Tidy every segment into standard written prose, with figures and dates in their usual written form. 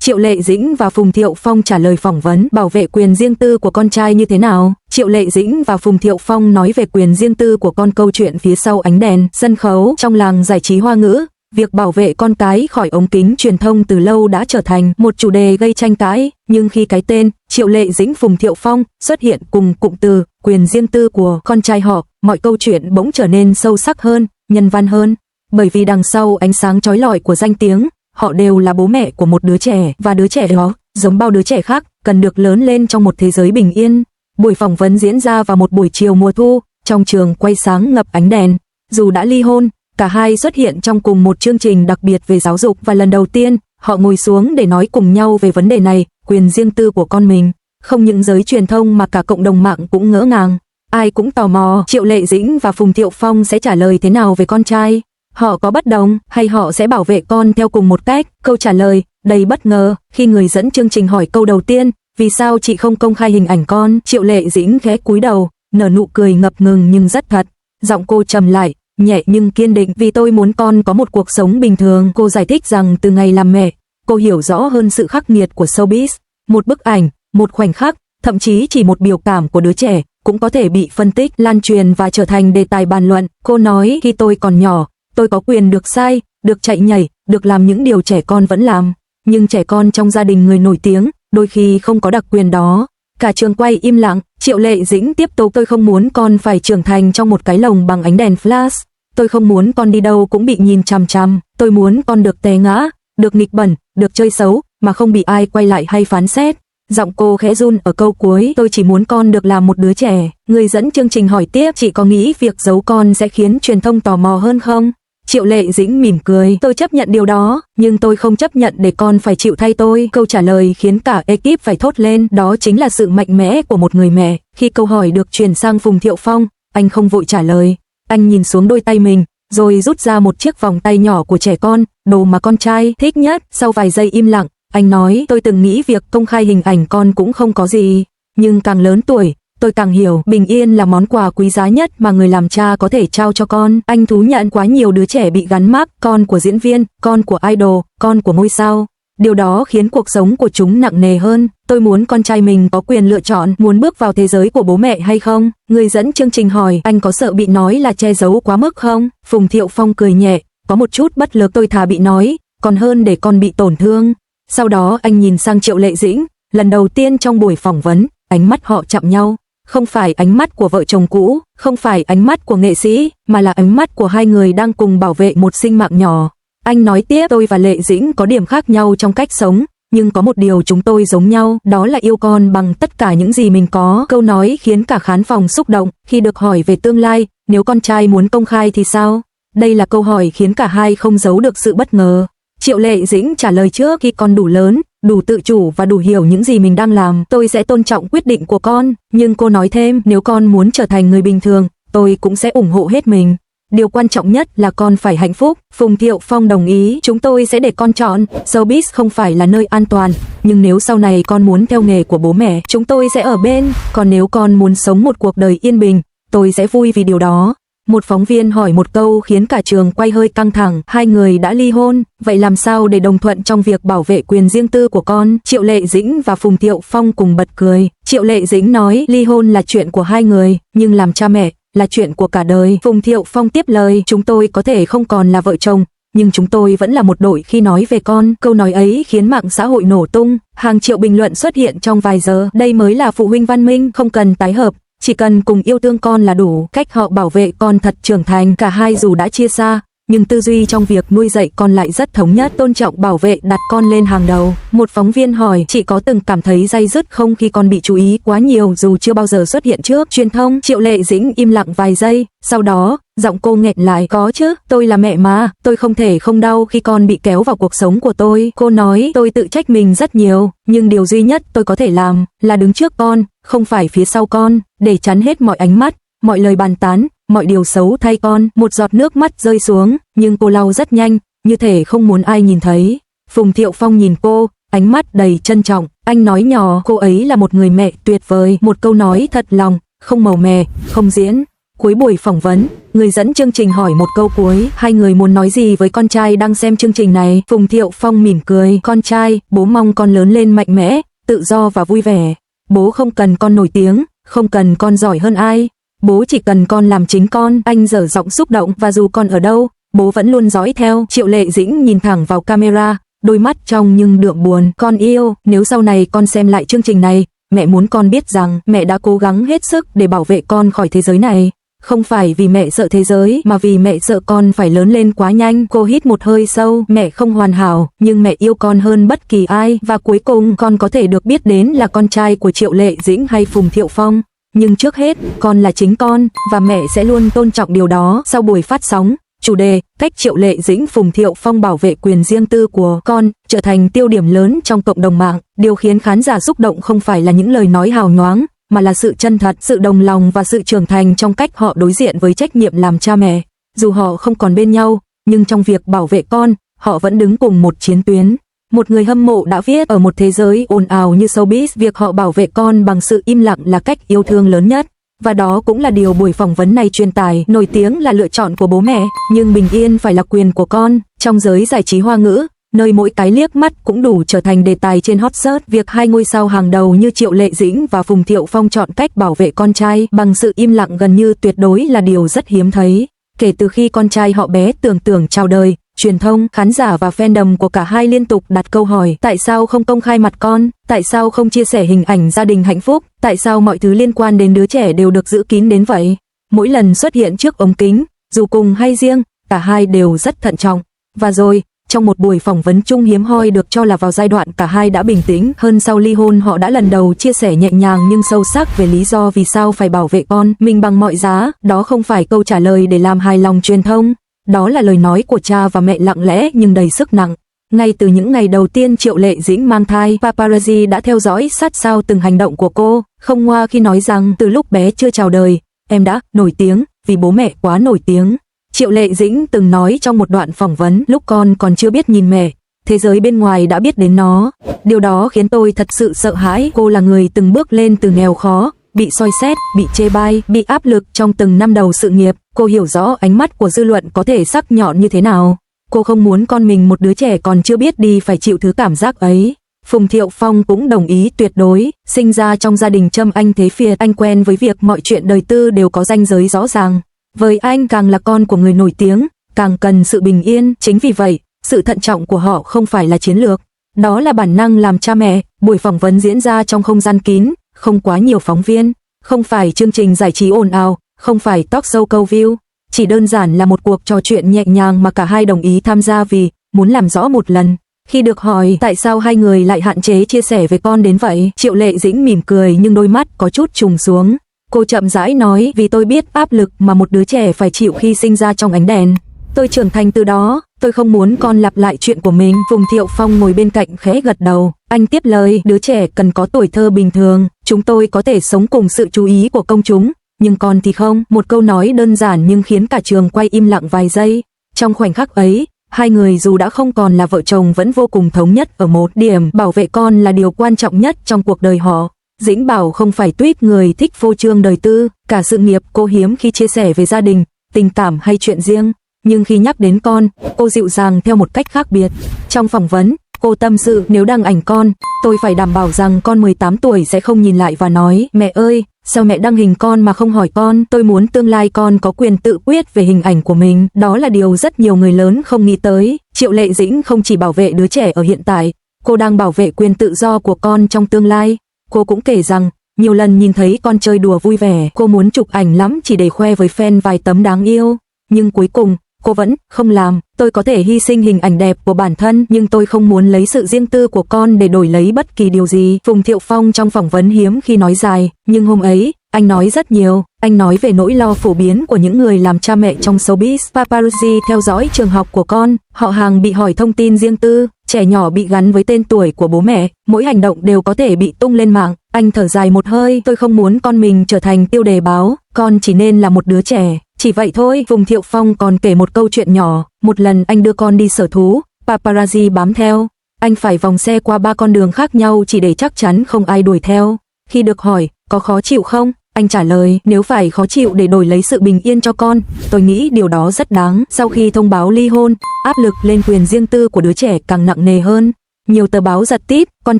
Triệu Lệ Dĩnh và Phùng Thiệu Phong trả lời phỏng vấn bảo vệ quyền riêng tư của con trai như thế nào. Triệu Lệ Dĩnh và Phùng Thiệu Phong nói về quyền riêng tư của con, câu chuyện phía sau ánh đèn, sân khấu trong làng giải trí Hoa ngữ. Việc bảo vệ con cái khỏi ống kính truyền thông từ lâu đã trở thành một chủ đề gây tranh cãi, nhưng khi cái tên Triệu Lệ Dĩnh Phùng Thiệu Phong xuất hiện cùng cụm từ quyền riêng tư của con trai họ, mọi câu chuyện bỗng trở nên sâu sắc hơn, nhân văn hơn. Bởi vì đằng sau ánh sáng chói lọi của danh tiếng, họ đều là bố mẹ của một đứa trẻ, và đứa trẻ đó, giống bao đứa trẻ khác, cần được lớn lên trong một thế giới bình yên. Buổi phỏng vấn diễn ra vào một buổi chiều mùa thu, trong trường quay sáng ngập ánh đèn. Dù đã ly hôn, cả hai xuất hiện trong cùng một chương trình đặc biệt về giáo dục, và lần đầu tiên, họ ngồi xuống để nói cùng nhau về vấn đề này, quyền riêng tư của con mình. Không những giới truyền thông mà cả cộng đồng mạng cũng ngỡ ngàng. Ai cũng tò mò Triệu Lệ Dĩnh và Phùng Thiệu Phong sẽ trả lời thế nào về con trai. Họ có bất đồng, hay họ sẽ bảo vệ con theo cùng một cách? Câu trả lời đầy bất ngờ khi người dẫn chương trình hỏi câu đầu tiên, vì sao chị không công khai hình ảnh con? Triệu Lệ Dĩnh khẽ cúi đầu, nở nụ cười ngập ngừng nhưng rất thật. Giọng cô trầm lại, nhẹ nhưng kiên định, vì tôi muốn con có một cuộc sống bình thường. Cô giải thích rằng từ ngày làm mẹ, cô hiểu rõ hơn sự khắc nghiệt của showbiz. Một bức ảnh, một khoảnh khắc, thậm chí chỉ một biểu cảm của đứa trẻ cũng có thể bị phân tích, lan truyền và trở thành đề tài bàn luận. Cô nói, khi tôi còn nhỏ, tôi có quyền được sai, được chạy nhảy, được làm những điều trẻ con vẫn làm. Nhưng trẻ con trong gia đình người nổi tiếng, đôi khi không có đặc quyền đó. Cả trường quay im lặng. Triệu Lệ Dĩnh tiếp tục, tôi không muốn con phải trưởng thành trong một cái lồng bằng ánh đèn flash. Tôi không muốn con đi đâu cũng bị nhìn chằm chằm. Tôi muốn con được té ngã, được nghịch bẩn, được chơi xấu, mà không bị ai quay lại hay phán xét. Giọng cô khẽ run ở câu cuối, tôi chỉ muốn con được làm một đứa trẻ. Người dẫn chương trình hỏi tiếp, chị có nghĩ việc giấu con sẽ khiến truyền thông tò mò hơn không? Triệu Lệ Dĩnh mỉm cười, tôi chấp nhận điều đó, nhưng tôi không chấp nhận để con phải chịu thay tôi. Câu trả lời khiến cả ekip phải thốt lên, đó chính là sự mạnh mẽ của một người mẹ. Khi câu hỏi được chuyển sang Phùng Thiệu Phong, anh không vội trả lời. Anh nhìn xuống đôi tay mình, rồi rút ra một chiếc vòng tay nhỏ của trẻ con, đồ mà con trai thích nhất. Sau vài giây im lặng, anh nói, tôi từng nghĩ việc công khai hình ảnh con cũng không có gì, nhưng càng lớn tuổi, tôi càng hiểu bình yên là món quà quý giá nhất mà người làm cha có thể trao cho con. Anh thú nhận quá nhiều đứa trẻ bị gắn mác, con của diễn viên, con của idol, con của ngôi sao. Điều đó khiến cuộc sống của chúng nặng nề hơn. Tôi muốn con trai mình có quyền lựa chọn muốn bước vào thế giới của bố mẹ hay không. Người dẫn chương trình hỏi, anh có sợ bị nói là che giấu quá mức không? Phùng Thiệu Phong cười nhẹ, có một chút bất lực, tôi thà bị nói, còn hơn để con bị tổn thương. Sau đó anh nhìn sang Triệu Lệ Dĩnh, lần đầu tiên trong buổi phỏng vấn, ánh mắt họ chạm nhau. Không phải ánh mắt của vợ chồng cũ, không phải ánh mắt của nghệ sĩ, mà là ánh mắt của hai người đang cùng bảo vệ một sinh mạng nhỏ. Anh nói tiếp, tôi và Lệ Dĩnh có điểm khác nhau trong cách sống, nhưng có một điều chúng tôi giống nhau, đó là yêu con bằng tất cả những gì mình có. Câu nói khiến cả khán phòng xúc động. Khi được hỏi về tương lai, nếu con trai muốn công khai thì sao? Đây là câu hỏi khiến cả hai không giấu được sự bất ngờ. Triệu Lệ Dĩnh trả lời trước, khi con đủ lớn, đủ tự chủ và đủ hiểu những gì mình đang làm, tôi sẽ tôn trọng quyết định của con. Nhưng cô nói thêm, nếu con muốn trở thành người bình thường, tôi cũng sẽ ủng hộ hết mình. Điều quan trọng nhất là con phải hạnh phúc. Phùng Thiệu Phong đồng ý, chúng tôi sẽ để con chọn. Showbiz không phải là nơi an toàn, nhưng nếu sau này con muốn theo nghề của bố mẹ, chúng tôi sẽ ở bên. Còn nếu con muốn sống một cuộc đời yên bình, tôi sẽ vui vì điều đó. Một phóng viên hỏi một câu khiến cả trường quay hơi căng thẳng, hai người đã ly hôn, vậy làm sao để đồng thuận trong việc bảo vệ quyền riêng tư của con? Triệu Lệ Dĩnh và Phùng Thiệu Phong cùng bật cười. Triệu Lệ Dĩnh nói, ly hôn là chuyện của hai người, nhưng làm cha mẹ là chuyện của cả đời. Phùng Thiệu Phong tiếp lời, chúng tôi có thể không còn là vợ chồng, nhưng chúng tôi vẫn là một đội khi nói về con. Câu nói ấy khiến mạng xã hội nổ tung, hàng triệu bình luận xuất hiện trong vài giờ. Đây mới là phụ huynh văn minh, không cần tái hợp, chỉ cần cùng yêu thương con là đủ. Cách họ bảo vệ con thật trưởng thành. Cả hai dù đã chia xa, nhưng tư duy trong việc nuôi dạy con lại rất thống nhất, tôn trọng, bảo vệ, đặt con lên hàng đầu. Một phóng viên hỏi, chị có từng cảm thấy day dứt không khi con bị chú ý quá nhiều dù chưa bao giờ xuất hiện trước truyền thông? Triệu Lệ Dĩnh im lặng vài giây, sau đó, giọng cô nghẹn lại, có chứ, tôi là mẹ mà, tôi không thể không đau khi con bị kéo vào cuộc sống của tôi. Cô nói, tôi tự trách mình rất nhiều, nhưng điều duy nhất tôi có thể làm là đứng trước con, không phải phía sau con, để chắn hết mọi ánh mắt, mọi lời bàn tán, mọi điều xấu thay con. Một giọt nước mắt rơi xuống, nhưng cô lau rất nhanh, như thể không muốn ai nhìn thấy. Phùng Thiệu Phong nhìn cô, ánh mắt đầy trân trọng. Anh nói nhỏ, cô ấy là một người mẹ tuyệt vời. Một câu nói thật lòng, không màu mè, không diễn. Cuối buổi phỏng vấn, người dẫn chương trình hỏi một câu cuối, hai người muốn nói gì với con trai đang xem chương trình này? Phùng Thiệu Phong mỉm cười, con trai, bố mong con lớn lên mạnh mẽ, tự do và vui vẻ. Bố không cần con nổi tiếng, không cần con giỏi hơn ai. Bố chỉ cần con làm chính con. Anh dở giọng xúc động, và dù con ở đâu, bố vẫn luôn dõi theo. Triệu Lệ Dĩnh nhìn thẳng vào camera, đôi mắt trong nhưng đượm buồn. Con yêu, nếu sau này con xem lại chương trình này, mẹ muốn con biết rằng mẹ đã cố gắng hết sức để bảo vệ con khỏi thế giới này. Không phải vì mẹ sợ thế giới, mà vì mẹ sợ con phải lớn lên quá nhanh. Cô hít một hơi sâu, mẹ không hoàn hảo, nhưng mẹ yêu con hơn bất kỳ ai, và cuối cùng con có thể được biết đến là con trai của Triệu Lệ Dĩnh hay Phùng Thiệu Phong. Nhưng trước hết, con là chính con, và mẹ sẽ luôn tôn trọng điều đó. Sau buổi phát sóng, chủ đề, cách Triệu Lệ Dĩnh Phùng Thiệu Phong bảo vệ quyền riêng tư của con, trở thành tiêu điểm lớn trong cộng đồng mạng. Điều khiến khán giả xúc động không phải là những lời nói hào nhoáng, mà là sự chân thật, sự đồng lòng và sự trưởng thành trong cách họ đối diện với trách nhiệm làm cha mẹ. Dù họ không còn bên nhau, nhưng trong việc bảo vệ con, họ vẫn đứng cùng một chiến tuyến. Một người hâm mộ đã viết, ở một thế giới ồn ào như showbiz, việc họ bảo vệ con bằng sự im lặng là cách yêu thương lớn nhất. Và đó cũng là điều buổi phỏng vấn này truyền tải. Nổi tiếng là lựa chọn của bố mẹ, nhưng bình yên phải là quyền của con. Trong giới giải trí Hoa ngữ, nơi mỗi cái liếc mắt cũng đủ trở thành đề tài trên hot search, việc hai ngôi sao hàng đầu như Triệu Lệ Dĩnh và Phùng Thiệu Phong chọn cách bảo vệ con trai bằng sự im lặng gần như tuyệt đối là điều rất hiếm thấy. Kể từ khi con trai họ bé tưởng chào đời, truyền thông, khán giả và fandom của cả hai liên tục đặt câu hỏi: tại sao không công khai mặt con? Tại sao không chia sẻ hình ảnh gia đình hạnh phúc? Tại sao mọi thứ liên quan đến đứa trẻ đều được giữ kín đến vậy? Mỗi lần xuất hiện trước ống kính, dù cùng hay riêng, cả hai đều rất thận trọng. Và rồi, trong một buổi phỏng vấn chung hiếm hoi được cho là vào giai đoạn cả hai đã bình tĩnh hơn sau ly hôn, họ đã lần đầu chia sẻ nhẹ nhàng nhưng sâu sắc về lý do vì sao phải bảo vệ con mình bằng mọi giá. Đó không phải câu trả lời để làm hài lòng truyền thông, đó là lời nói của cha và mẹ lặng lẽ nhưng đầy sức nặng. Ngay từ những ngày đầu tiên Triệu Lệ Dĩnh mang thai, paparazzi đã theo dõi sát sao từng hành động của cô, không ngoa khi nói rằng từ lúc bé chưa chào đời, em đã nổi tiếng vì bố mẹ quá nổi tiếng. Triệu Lệ Dĩnh từng nói trong một đoạn phỏng vấn, lúc con còn chưa biết nhìn mẹ, thế giới bên ngoài đã biết đến nó. Điều đó khiến tôi thật sự sợ hãi. Cô là người từng bước lên từ nghèo khó, bị soi xét, bị chê bai, bị áp lực trong từng năm đầu sự nghiệp. Cô hiểu rõ ánh mắt của dư luận có thể sắc nhọn như thế nào. Cô không muốn con mình, một đứa trẻ còn chưa biết đi, phải chịu thứ cảm giác ấy. Phùng Thiệu Phong cũng đồng ý tuyệt đối. Sinh ra trong gia đình Trâm Anh Thế Phiệt, anh quen với việc mọi chuyện đời tư đều có ranh giới rõ ràng. Với anh, càng là con của người nổi tiếng, càng cần sự bình yên. Chính vì vậy, sự thận trọng của họ không phải là chiến lược, đó là bản năng làm cha mẹ. Buổi phỏng vấn diễn ra trong không gian kín, không quá nhiều phóng viên, không phải chương trình giải trí ồn ào, không phải talk show câu view, chỉ đơn giản là một cuộc trò chuyện nhẹ nhàng mà cả hai đồng ý tham gia vì muốn làm rõ một lần. Khi được hỏi tại sao hai người lại hạn chế chia sẻ về con đến vậy, Triệu Lệ Dĩnh mỉm cười nhưng đôi mắt có chút trùng xuống. Cô chậm rãi nói, vì tôi biết áp lực mà một đứa trẻ phải chịu khi sinh ra trong ánh đèn. Tôi trưởng thành từ đó, tôi không muốn con lặp lại chuyện của mình. Phùng Thiệu Phong ngồi bên cạnh khẽ gật đầu. Anh tiếp lời, đứa trẻ cần có tuổi thơ bình thường, chúng tôi có thể sống cùng sự chú ý của công chúng, nhưng con thì không. Một câu nói đơn giản nhưng khiến cả trường quay im lặng vài giây. Trong khoảnh khắc ấy, hai người dù đã không còn là vợ chồng vẫn vô cùng thống nhất ở một điểm: bảo vệ con là điều quan trọng nhất trong cuộc đời họ. Dĩnh Bảo không phải tuýp người thích phô trương đời tư, cả sự nghiệp cô hiếm khi chia sẻ về gia đình, tình cảm hay chuyện riêng, nhưng khi nhắc đến con, cô dịu dàng theo một cách khác biệt. Trong phỏng vấn, cô tâm sự, nếu đăng ảnh con, tôi phải đảm bảo rằng con 18 tuổi sẽ không nhìn lại và nói, mẹ ơi, sao mẹ đăng hình con mà không hỏi con? Tôi muốn tương lai con có quyền tự quyết về hình ảnh của mình. Đó là điều rất nhiều người lớn không nghĩ tới. Triệu Lệ Dĩnh không chỉ bảo vệ đứa trẻ ở hiện tại, cô đang bảo vệ quyền tự do của con trong tương lai. Cô cũng kể rằng, nhiều lần nhìn thấy con chơi đùa vui vẻ, cô muốn chụp ảnh lắm chỉ để khoe với fan vài tấm đáng yêu. Nhưng cuối cùng, cô vẫn không làm. Tôi có thể hy sinh hình ảnh đẹp của bản thân, nhưng tôi không muốn lấy sự riêng tư của con để đổi lấy bất kỳ điều gì. Phùng Thiệu Phong trong phỏng vấn hiếm khi nói dài, nhưng hôm ấy, anh nói rất nhiều. Anh nói về nỗi lo phổ biến của những người làm cha mẹ trong showbiz. Paparazzi theo dõi trường học của con, họ hàng bị hỏi thông tin riêng tư, trẻ nhỏ bị gắn với tên tuổi của bố mẹ, mỗi hành động đều có thể bị tung lên mạng. Anh thở dài một hơi, tôi không muốn con mình trở thành tiêu đề báo, con chỉ nên là một đứa trẻ, chỉ vậy thôi. Phùng Thiệu Phong còn kể một câu chuyện nhỏ, một lần anh đưa con đi sở thú, paparazzi bám theo, anh phải vòng xe qua 3 con đường khác nhau chỉ để chắc chắn không ai đuổi theo. Khi được hỏi, có khó chịu không? Anh trả lời, nếu phải khó chịu để đổi lấy sự bình yên cho con, tôi nghĩ điều đó rất đáng. Sau khi thông báo ly hôn, áp lực lên quyền riêng tư của đứa trẻ càng nặng nề hơn. Nhiều tờ báo giật tít, con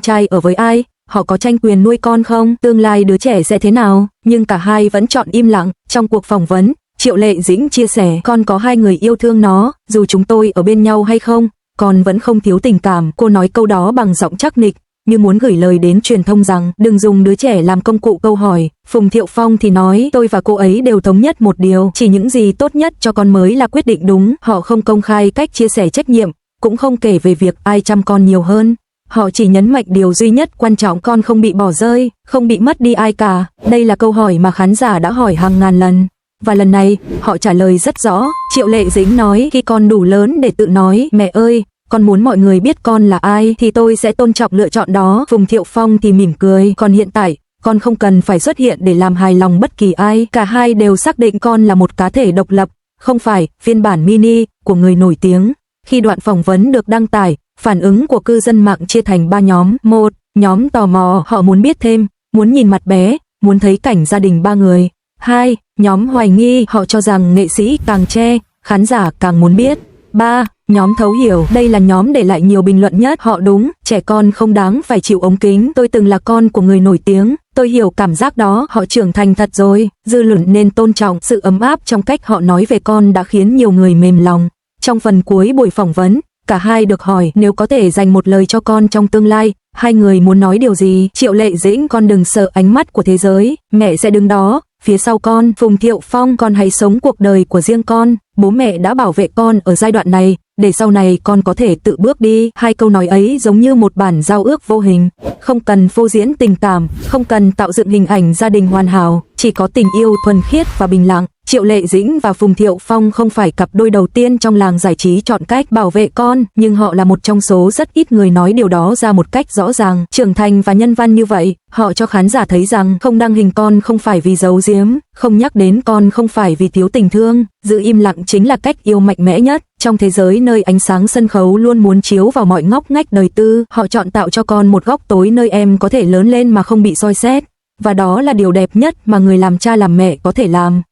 trai ở với ai? Họ có tranh quyền nuôi con không? Tương lai đứa trẻ sẽ thế nào? Nhưng cả hai vẫn chọn im lặng. Trong cuộc phỏng vấn, Triệu Lệ Dĩnh chia sẻ, con có hai người yêu thương nó, dù chúng tôi ở bên nhau hay không, con vẫn không thiếu tình cảm. Cô nói câu đó bằng giọng chắc nịch, như muốn gửi lời đến truyền thông rằng đừng dùng đứa trẻ làm công cụ câu hỏi. Phùng Thiệu Phong thì nói, tôi và cô ấy đều thống nhất một điều, chỉ những gì tốt nhất cho con mới là quyết định đúng. Họ không công khai cách chia sẻ trách nhiệm, cũng không kể về việc ai chăm con nhiều hơn. Họ chỉ nhấn mạnh điều duy nhất quan trọng, con không bị bỏ rơi, không bị mất đi ai cả. Đây là câu hỏi mà khán giả đã hỏi hàng ngàn lần. Và lần này, họ trả lời rất rõ. Triệu Lệ Dĩnh nói, khi con đủ lớn để tự nói, mẹ ơi, con muốn mọi người biết con là ai thì tôi sẽ tôn trọng lựa chọn đó. Phùng Thiệu Phong thì mỉm cười, còn hiện tại, con không cần phải xuất hiện để làm hài lòng bất kỳ ai. Cả hai đều xác định con là một cá thể độc lập, không phải phiên bản mini của người nổi tiếng. Khi đoạn phỏng vấn được đăng tải, phản ứng của cư dân mạng chia thành 3 nhóm. 1. Nhóm tò mò, họ muốn biết thêm, muốn nhìn mặt bé, muốn thấy cảnh gia đình 3 người. 2. Nhóm hoài nghi, họ cho rằng nghệ sĩ càng che, khán giả càng muốn biết. 3. Nhóm thấu hiểu, đây là nhóm để lại nhiều bình luận nhất. Họ đúng, trẻ con không đáng phải chịu ống kính, tôi từng là con của người nổi tiếng, tôi hiểu cảm giác đó. Họ trưởng thành thật rồi, dư luận nên tôn trọng. Sự ấm áp trong cách họ nói về con đã khiến nhiều người mềm lòng. Trong phần cuối buổi phỏng vấn, cả hai được hỏi nếu có thể dành một lời cho con trong tương lai, hai người muốn nói điều gì. Triệu Lệ Dĩnh, con đừng sợ ánh mắt của thế giới, mẹ sẽ đứng đó phía sau con. Phùng Thiệu Phong, con hãy sống cuộc đời của riêng con, bố mẹ đã bảo vệ con ở giai đoạn này, để sau này con có thể tự bước đi. Hai câu nói ấy giống như một bản giao ước vô hình, không cần phô diễn tình cảm, không cần tạo dựng hình ảnh gia đình hoàn hảo, chỉ có tình yêu thuần khiết và bình lặng. Triệu Lệ Dĩnh và Phùng Thiệu Phong không phải cặp đôi đầu tiên trong làng giải trí chọn cách bảo vệ con, nhưng họ là một trong số rất ít người nói điều đó ra một cách rõ ràng, trưởng thành và nhân văn như vậy. Họ cho khán giả thấy rằng không đăng hình con không phải vì giấu giếm, không nhắc đến con không phải vì thiếu tình thương, giữ im lặng chính là cách yêu mạnh mẽ nhất. Trong thế giới nơi ánh sáng sân khấu luôn muốn chiếu vào mọi ngóc ngách đời tư, họ chọn tạo cho con một góc tối nơi em có thể lớn lên mà không bị soi xét. Và đó là điều đẹp nhất mà người làm cha làm mẹ có thể làm.